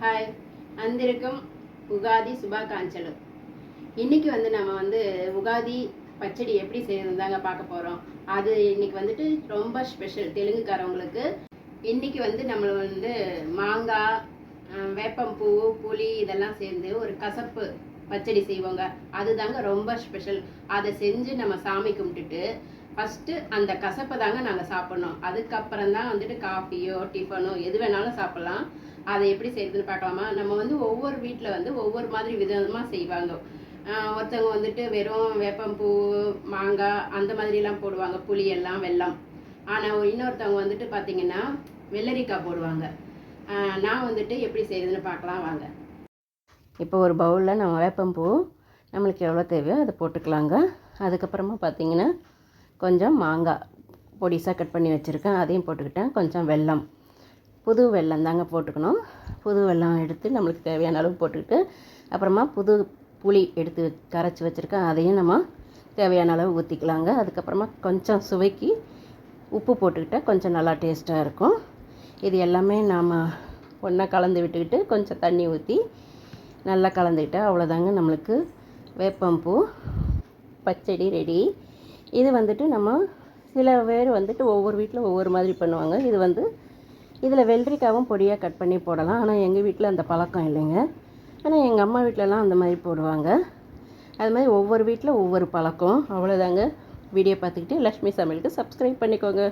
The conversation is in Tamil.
ஹாய், அந்திருக்கும் உகாதி சுபாகாஞ்சலு. இன்னைக்கு நம்ம உகாதி பச்சடி எப்படி செய்யறது தாங்க பார்க்க போகிறோம். அது இன்னைக்கு ரொம்ப ஸ்பெஷல் தெலுங்குக்காரவங்களுக்கு. இன்னைக்கு நம்ம மாங்காய், வேப்பம்பூ, புளி இதெல்லாம் சேர்ந்து ஒரு கசப்பு பச்சடி செய்வோங்க. அதுதாங்க ரொம்ப ஸ்பெஷல். அதை செஞ்சு நம்ம சாமி கும்பிட்டுட்டு ஃபஸ்ட்டு அந்த கசப்பை தாங்க நாங்கள் சாப்பிட்ணும். அதுக்கப்புறம் தான் காஃபியோ டிஃபனோ எது வேணாலும் சாப்பிட்லாம். அதை எப்படி செய்யறதுன்னு பார்க்கலாமா? நம்ம ஒவ்வொரு வீட்டில் ஒவ்வொரு மாதிரி விதமாக செய்வாங்க. ஒருத்தவங்க வெறும் வேப்பம்பூ, மாங்காய் அந்த மாதிரிலாம் போடுவாங்க, புளியெல்லாம், வெல்லம். ஆனால் இன்னொருத்தவங்க பார்த்தீங்கன்னா வெள்ளரிக்காய் போடுவாங்க. நான் எப்படி செய்யறதுன்னு பார்க்கலாம் வாங்க. இப்போ ஒரு பவுலில் நம்ம வேப்பம்பூ நம்மளுக்கு எவ்வளோ தேவையோ அதை போட்டுக்கலாங்க. அதுக்கப்புறமா பார்த்தீங்கன்னா கொஞ்சம் மாங்காய் பொடிசாக கட் பண்ணி வச்சுருக்கேன், அதையும் போட்டுக்கிட்டேன். கொஞ்சம் வெல்லம், புது வெல்லம் தாங்க போட்டுக்கணும். புது வெல்லம் எடுத்து நம்மளுக்கு தேவையான அளவு போட்டுக்கிட்டு, அப்புறமா புது புளி எடுத்து கரைச்சி வச்சுருக்கேன், அதையும் நம்ம தேவையான அளவு ஊற்றிக்கலாங்க. அதுக்கப்புறமா கொஞ்சம் சுவைக்கு உப்பு போட்டுக்கிட்டால் கொஞ்சம் நல்லா டேஸ்ட்டாக இருக்கும். இது எல்லாமே நாம் ஒன்றா கலந்து விட்டுக்கிட்டு கொஞ்சம் தண்ணி ஊற்றி நல்லா கலந்துக்கிட்டால் அவ்வளோதாங்க, நம்மளுக்கு வேப்பம்பூ பச்சடி ரெடி. இது நம்ம சில பேர் ஒவ்வொரு வீட்டில் ஒவ்வொரு மாதிரி பண்ணுவாங்க. இதில் வெள்ளரிக்காவும் பொடியாக கட் பண்ணி போடலாம். ஆனால் எங்கள் வீட்டில் அந்த பழக்கம் இல்லைங்க. ஆனால் எங்கள் அம்மா வீட்டிலலாம் அந்த மாதிரி போடுவாங்க. அது மாதிரி ஒவ்வொரு வீட்டில் ஒவ்வொரு பழக்கம். அவ்வளோதாங்க. வீடியோ பார்த்துக்கிட்டு லக்ஷ்மி சமையலுக்கு சப்ஸ்கிரைப் பண்ணிக்கோங்க.